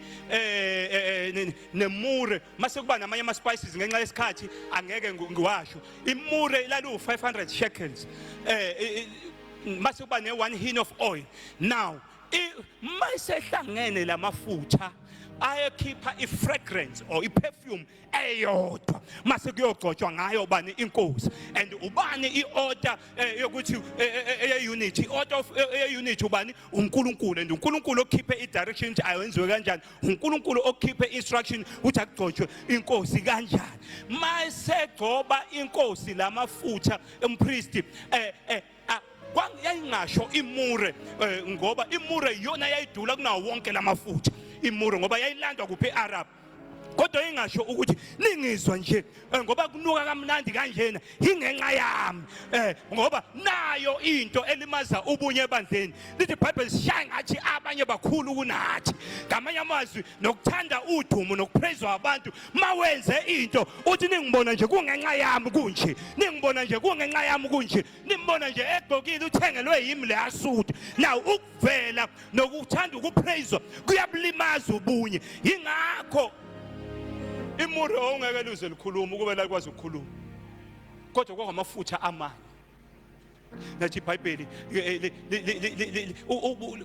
Speaker 2: nemure mase kuba namanye ama spices ngenxa yesikhathi angeke ngiwasho. Imure ilalu 500 shekels mase kuba ne1 hin of oil. Now mayisehlangene lamafutha ayakhipha ifragrance or iperfume eyodwa mase kuyogcotshwa ngayo bani inkosi and ubani iorder yokuthi eunity iorder of eunity ubani uNkulunkulu and uNkulunkulu okhiphe idirection ukuthi ayenziwe kanjani uNkulunkulu okhiphe instruction ukuthi akugcotshwe inkosi kanjani. Mayisegcoba inkosi lamafutha umpriest yayingasho imure ngoba imure yona yayidula kunawo wonke lamafutha imure ngoba yayilandwa kuphi eArab kodwa nto ingasho ukuthi ningizwa nje ngoba kunuka kamnandi kanjena ingenxa yami ngoba nayo into elimaza ubunye ebandleni lithi iBhayibheli sishaya ngathi abanye bakhulu kunathi ngamanye amazwi nokuthanda udumo nokupraise abantu mawenze into uthi ningibona nje kungenxa yami kunje ningibona nje kungenxa yami kunje nimbona nje egqokile uthengelwe yimi le asuthi now ukuvela nokuthanda ukupraise kuyabulimaza ubunye ingakho imuro ongeke luze likhuluma ukube la kwazi ukukhuluma kodwa kwangamafutha amanye nathi iBhayibheli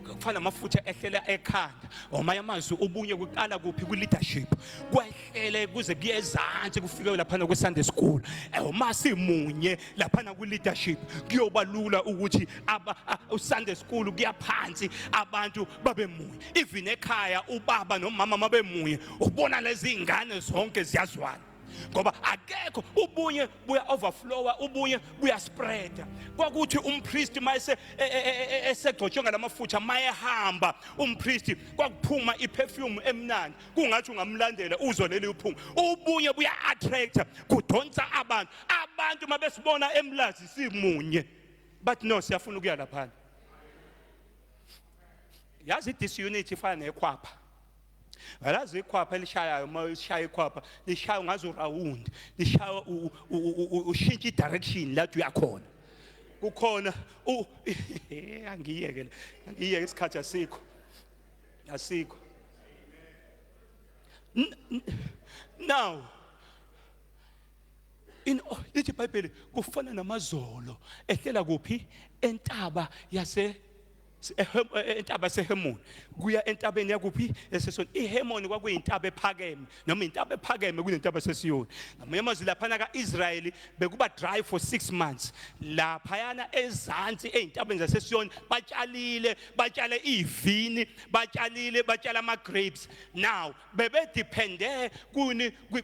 Speaker 2: kufana amafutha ehlela ekhanda omanye amazwi ubunye kuqala kuphi ku leadership kwehlele kuze kuyezansi kufike lapha ku Sunday school uma simunye lapha ku leadership kuyobalula ukuthi u Sunday school kuyaphansi abantu babe munye even ekhaya ubaba nomama mabe munye ubona lezi ingane zonke ziyazwana ngoba akekho ubunye buya overflowa ubunye buya spreada kwakuthi umpriest mayese esegcotshwe ngalamafutha mayehamba umpriest kwakuphuma iperfume emnandi kungathi ungamlandela uzwe leli uphunga ubunye buya attract kudonsa abantu mabesibona emlazi simunye but no siyafuna ukuya lapha yazi disunity ifana nekhwapha Alazi ikhwapha elishayayo mawushaya ikhwapha lishaya ngazo round lishaya ushintsha direction la uyakhona kukhona angiyeke isikhathi asikho now lithi iBhayibheli kufana namazolo ehlela kuphi entaba yase entaba seHemoni kuya entabeni yakuphi esesoni iHemoni kwakuyintaba ephakeme noma intaba ephakeme kunentaba sesiyoni ngamanye amazwi lapha kaIsrayeli bekuba dry for 6 months lapha yana ezansi eintabeni zasesiyoni batshale ivini batshale ama grapes now bebe depende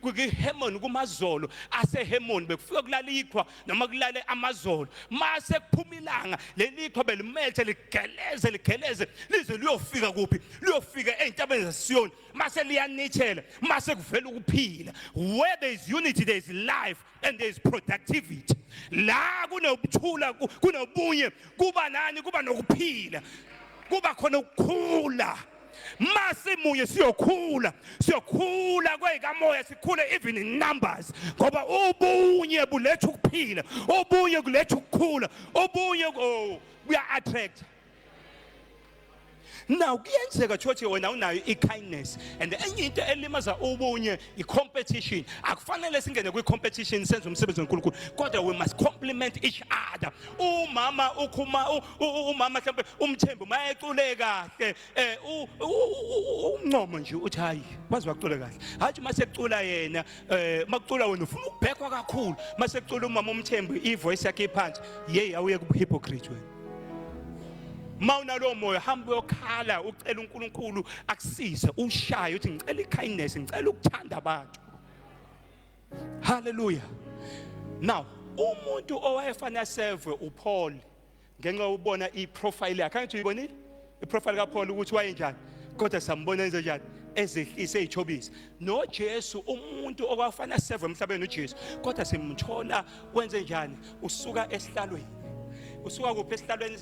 Speaker 2: kuHemoni kumazolo aseHemoni bekufika kulala iqhwa noma kulale amazolo mase kuphuma ilanga leliqhwa belimethe ligeleze lize liyofika kuphi liyofika eintabeni zasiyoni mase liyanithela mase kuvela ukuphila where there is unity there is life and there is productivity la kunobuthula kunobunye kuba nokuphila kuba khona ukukhula mase munye siyokhula kwekamoya sikhule even in numbers ngoba ubunye buletha ukuphila ubunye kuletha ukukhula ubunye kuya attract. Now kuyenzeka church wena unayo ikindness and enye into elimaza ubunye icompetition akufanele singene kwicompetition senze umsebenzi weNkulunkulu kodwa we must complement each other umama mhlawumbe umthembu mayecule kahle uncomo nje uthi hayi wazi wacula kahle hathi masecula yena makucula wena ufuna ukubhekwa kakhulu masecula umama umthembu ivoice yakhe iphansi awuye ku hypocrite wena Mauna lo moyo hamba uyokhala ucela uNkulunkulu akusize ushaye uthi ngicela ikindness ngicela ukuthanda abantu. Hallelujah. Now umuntu owayefana serve uPaul ngenxa ubona iprofile yakhe angithi uyibonile iprofile kaPaul ukuthi wayenjani kodwa sambona enze njani ezehlise izithobisi noJesu umuntu okwafana serve emhlabeni uJesu kodwa simthola wenze njani usuka esihlalweni usuka kuphi esihlalweni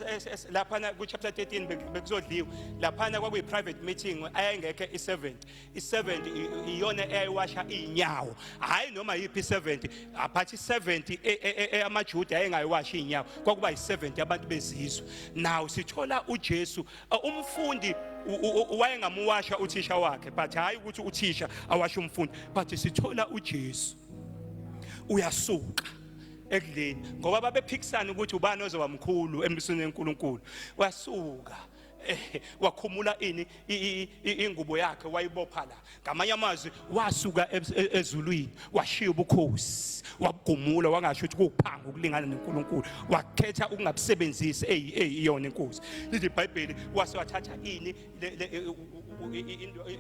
Speaker 2: lapha ku chapter 13 bekuzodliwa lapha kwakuyi private meeting ayengeke i70 iyona eyayiwasha inyawo hayi noma yipi 70 aphathi 70 amaJuda ayengayiwashi inyawo kwakuba yi70 abantu bezizwe now sithola uJesu umfundi wayengamuwasha uthisha wakhe but hayi ukuthi uthisha awasha umfundi but sithola uJesu uyasuka ekudleni ngoba babephikisana ukuthi ubani ozoba mkhulu embusweni weNkulunkulu wasuka wakhumula ingubo yakhe wayibopha la ngamanye amazwi wasuka ezulwini washiya ubukhosi wabugumula wangasho ukuthi kuphanga ukulingana neNkulunkulu wakhetha ukungabusebenzisi iyona inkosi lithi iBhayibheli wasewathatha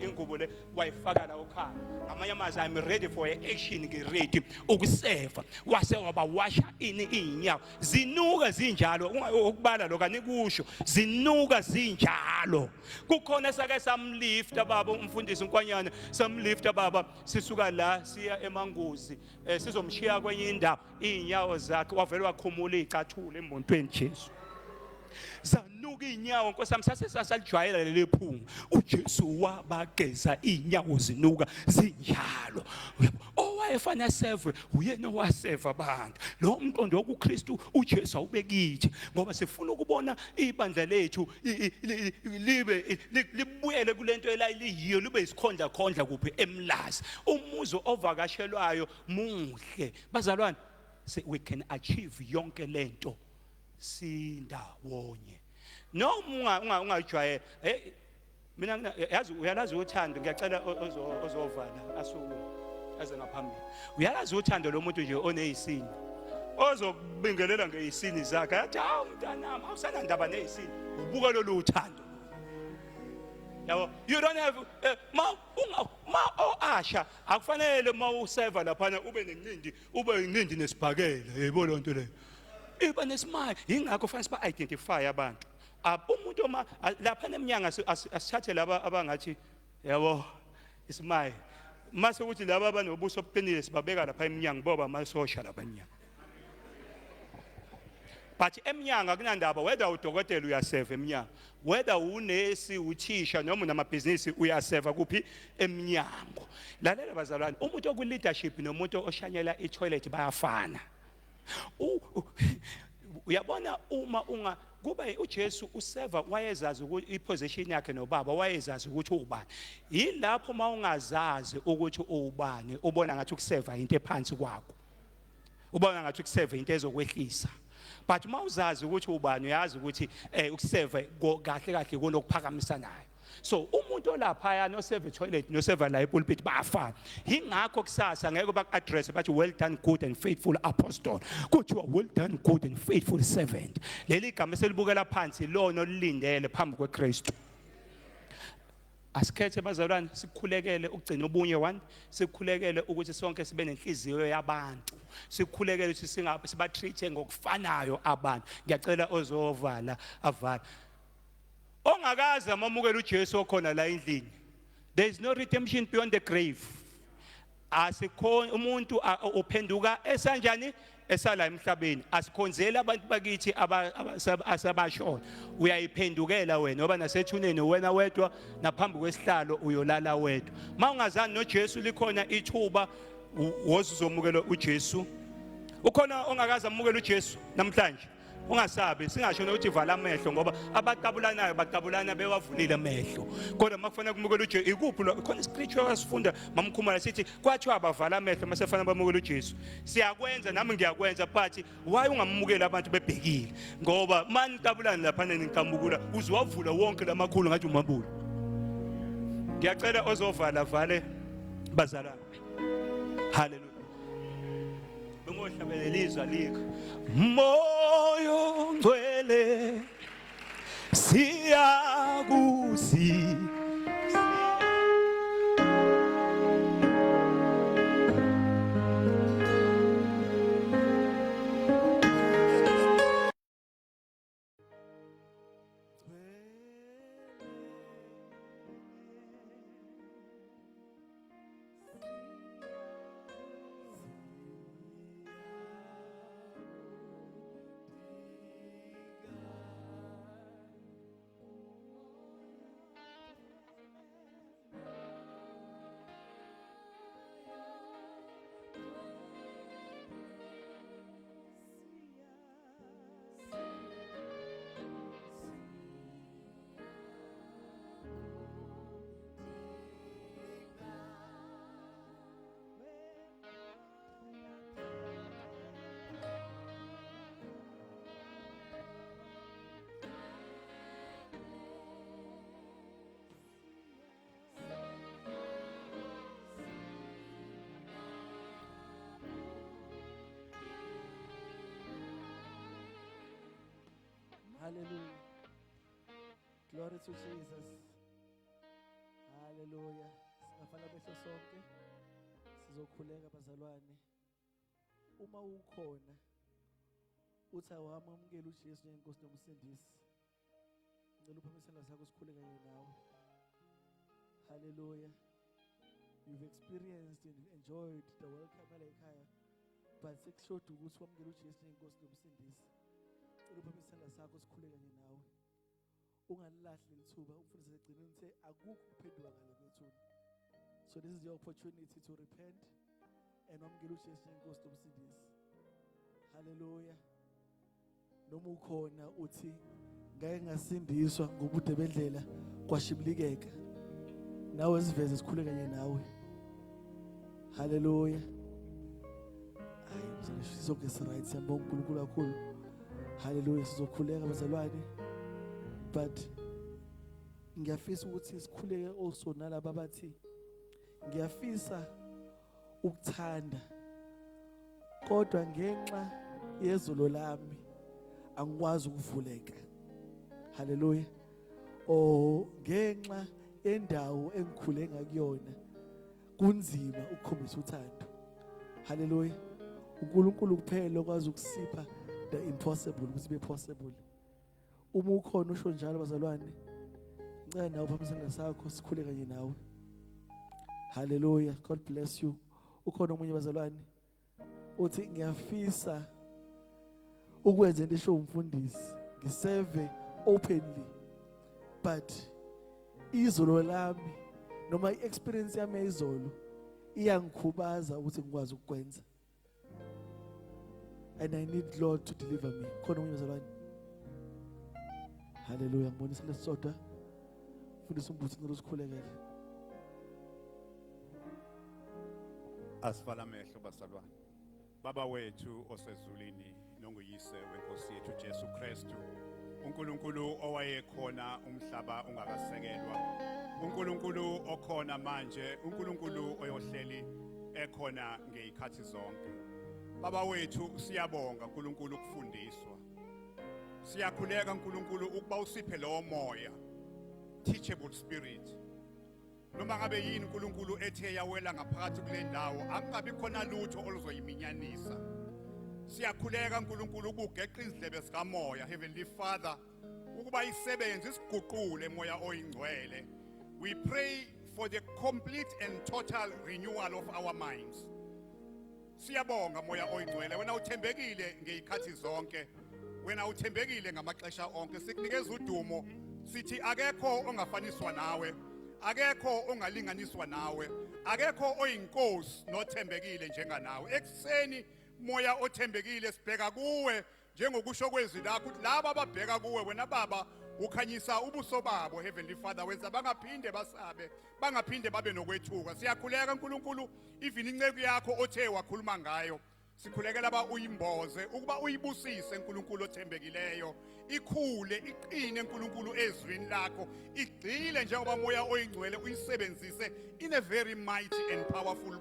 Speaker 2: ingubo le wayifaka la okhaya ngamanye amazwi I'm ready for action ready ukuseva wase wabawasha inyawo zinuka zinjalo ukubala lo kanikusho zinuka zinjalo. Kukhona sake samlifta baba umfundisi uNkwanyana, samlifta baba sisuka la siya eMangozi, sizomshiya kwenye indawo, inyawo zakhe wavele wakhumula icathule emontweni Jesu. Zanuka inyawo Nkosi yami, sasalijwayela leli phunga. uJesu wabageza inyawo zinuka zinjalo. Owayefana seve uyena owaseva abantu. Lo mqondo wokuKristu uJesu awubekithi, ngoba sifuna ukubona ibandla lethu libuyele kulento elaliyiyo, libe isikhondla khondla kuphi eMlazi. Umuzo ovakashelwayo muhle. Bazalwane, we can achieve yonke lento sindawonye. Noma ungajwayele mina yazi uyalazi uthando, ngiyacela ozovala asuke aze ngaphambili. Uyalazi uthando lo muntu nje onezisini ozobingelela ngezisini zakhe, athi hawu mntanami awusanandaba nezisini, ubuka lolu uthando. Yabo, you don't have ma Asha akufanele ma useva lapha ube nencindi, ube incindi nesibhakela, yebo lo nto le iba nesimaya. Ingakho fanele siba identify abantu. Umuntu uma lapha neminyanga asithathe laba abangathi yabo isimaya, mase ukuthi laba abanobuso obuqinile sibabeka lapha eminyanga boba amasosha lapha eminyanga. But eminyanga kunandaba whether udokotela uyaseva eminyanga, whether unesi uthisha noma unamabhizinisi uyaseva kuphi eminyango. Lalela bazalwane, umuntu oku leadership nomuntu oshanyela itoilet bayafana. Uyabona uma kuba uJesu useva wayezazi ukuthi iposition yakhe nobaba, wayezazi ukuthi ubani. Yilapho mawungazazi ukuthi ubani ubona ngathi ukuseva into ephansi kwakho, ubona ngathi ukuseva into ezokwehlisa. But mawuzazi ukuthi ubani uyazi ukuthi ukuseva kahle kahle kunokuphakamisanayo. So umuntu olapha no serve toilet no serve la epulpit bayafana. Ingakho kusasa ngeke baku-address bathi well done good and faithful apostle, kuthiwa well done good and faithful servant. Leli gama selibukela phansi lona olilindele phambi kweKristu. Asikhethe bazalwane, sikhulekele ukugcina ubunye one, sikhulekele ukuthi sonke sibe nenhliziyo yabantu, sikhulekele ukuthi sibatreat ngokufanayo abantu. Ngiyacela ozovala avala. Ongakaze amamukela uJesu okhona la endlini, there is no redemption beyond the grave. Asikhona umuntu ophenduka esanjani esala emhlabeni. Asikhonzela abantu bakithi asabashona. Uyayiphendukela wena ngoba nasethuneni wena wedwa, naphambi kwesihlalo uyolala wedwa. Mawungazani noJesu likhona ithuba wozizomukela uJesu. Ukhona ongakaze amukela uJesu namhlanje? Ungasabi, singasho ukuthi vala amehlo ngoba abaqabulanayo baqabulana bewavulile amehlo. Kodwa makufanele kumukela uJesu, ikuphi lo? Khona iscripture wasifunda mamkhumala sithi kwathiwa abavala amehlo mase fanele bamukela uJesu. Siyakwenza nami ngiyakwenza, but why ungamukela abantu bebhekile? Ngoba mani qabulana lapha nikamukula uzwavula wonke lamakhulu ngathi umabulu. Ngiyacela ozovala vale bazalwane. Hallelujah. Bengohlabelelizwa likho moyo ngcwele siyakusi
Speaker 4: Hallelujah. Glory to Jesus. Hallelujah. Singafala behlo sonke. Sizokhuleka bazalwane. Uma ukhona uthi awamamukela uJesu njengenkosi nomsindisi, ngicela uphumisela sakho sikhule kanye nawe. Hallelujah. You've experienced and enjoyed the welcome ekhaya, but sekushoda ukuthi wamukela uJesu njengenkosi nomsindisi. Ngicela uphumisela sakho sikhule kanye nawe. Ungalilahli lithuba, umfundisi egcineni uthe akukho ukuphenduka ngale kwethuna. So this is your opportunity to repent and wamukela uJesu njengenkosi nomsindisi. Hallelujah. Noma ukhona uthi ngeke ngasindiswa ngobude bendlela kwashiblikeka. Nawe siveze sikhule kanye nawe. Hallelujah. Hayi mzala sizonke right siyabonga uNkulunkulu kakhulu. Hallelujah sizokhuleka bazalwane. But ngiyafisa ukuthi sikhuleke also nalabo abathi ngiyafisa ukuthanda kodwa ngenxa yezolo lami angikwazi ukuvuleka. Hallelujah. Oh ngenxa endawo engikhule ngakuyona kunzima ukukhombisa uthando. Hallelujah. uNkulunkulu kuphela okwazi ukusipha the impossible ukuthi be possible. Uma ukhona usho njalo bazalwane, ngicela nawe uphumisela sakho sikhule kanye nawe. Hallelujah. God bless you. Ukhona umunye bazalwane uthi ngiyafisa ukwenza into esho umfundisi, ngiseve openly, but izolo lami noma iexperience yami ezolo iyangikhubaza ukuthi ngikwazi ukukwenza. And I need Lord to deliver me. Khona umunye bazalwane. Hallelujah. Ngibonisa lesisodwa. Mfundisi umbuthi ngicela usikhulekele.
Speaker 5: Asivala amehlo bazalwane. Baba wethu osezulwini nonguyise wenkosi yethu Jesu Kristu, uNkulunkulu owayekhona umhlaba ungakasekelwa, uNkulunkulu okhona manje, uNkulunkulu oyohleli ekhona ngezikhathi zonke. Baba wethu siyabonga uNkulunkulu ukufundiswa. Siyakhuleka uNkulunkulu ukuba usiphe lo moya, teachable spirit. Noma ngabe yini uNkulunkulu ethe yawela ngaphakathi kule ndawo, akungabi khona lutho oluzoyiminyanisa. Siyakhuleka uNkulunkulu ukugeqa izindlebe zikamoya, Heavenly Father, ukuba isebenze isiguqule moya oyingcwele. We pray for the complete and total renewal of our minds. Siyabonga moya oyingcwele, wena uthembekile ngezikhathi zonke, wena uthembekile ngamaxesha onke. Sikunikeza udumo, sithi akekho ongafaniswa nawe, akekho ongalinganiswa nawe, akekho oyinkosi nothembekile njenganawe. Ekseni moya othembekile sibheka kuwe njengokusho kwezwi lakho ukuthi laba ababheka kuwe wena Baba ukhanyisa ubuso babo, Heavenly Father, wenza bangaphinde basabe, bangaphinde babe nokwethuka. Siyakhuleka uNkulunkulu even inceke yakho othe wakhuluma ngayo, sikhulekela ba uyimboze ukuba uyibusise uNkulunkulu othembekileyo, ikhule iqine uNkulunkulu ezwini lakho, igcile njengoba moya oyingcwele uyisebenzise in a very mighty and powerful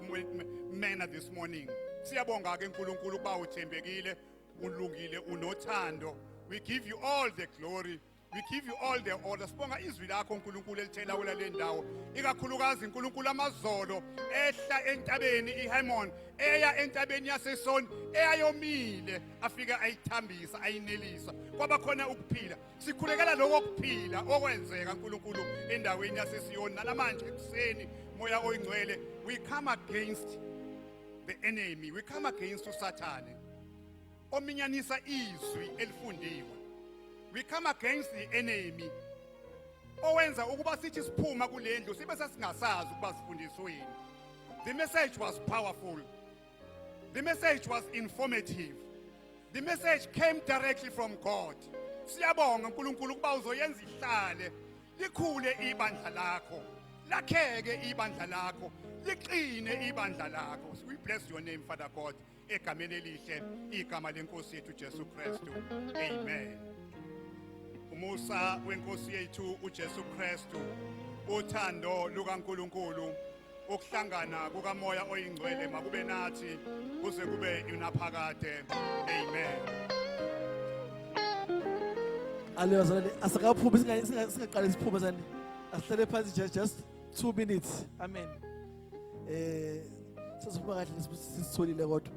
Speaker 5: manner this morning. Siyabonga ke uNkulunkulu ba uthembekile, ulungile, unothando. We give you all the glory. We give you all the honor. Sibonga izwi lakho uNkulunkulu elithela wela le ndawo, ikakhulukazi uNkulunkulu amazolo ehla entabeni iHemon, eya entabeni yaseSon, eyayomile afika ayithambisa ayinelisa kwaba khona ukuphila. Sikhulekela lokho kuphila okwenzeka uNkulunkulu endaweni yaseSiyoni namanje ekuseni moya oyingcwele. We come against the enemy, we come against uSathane ominyanisa izwi elifundiwe. We come against the enemy owenza ukuba sithi siphuma kulendlu sibe sasingasazi ukuba sifundisweni. The message was powerful. The message was informative. The message came directly from God. Siyabonga uNkulunkulu ukuba uzoyenza ihlale likhule ibandla lakho, lakheke ibandla lakho, liqine ibandla lakho. We bless your name, Father God, egameni elihle, igama lenkosi yethu Jesu Kristu. Amen. Umusa wenkosi yethu uJesu Kristu, uthando lukaNkulunkulu, ukuhlangana kukamoya oyingcwele makube nathi kuze kube unaphakade. Amen.
Speaker 4: Alezole asakaphuma singaqala isiphuma sani. Asihlale phansi just 2 minutes. Amen. Sesiphuma kahle sisitholile kodwa.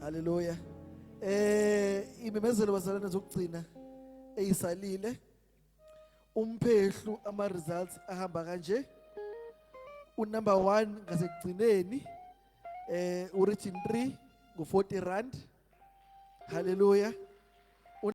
Speaker 4: Hallelujah. Imemezelo bazalwane zokugcina eyisalile Umphehlu ama results ahamba kanje. Number 1 ngasekugcineni region 3 ngo 40 rand. Hallelujah.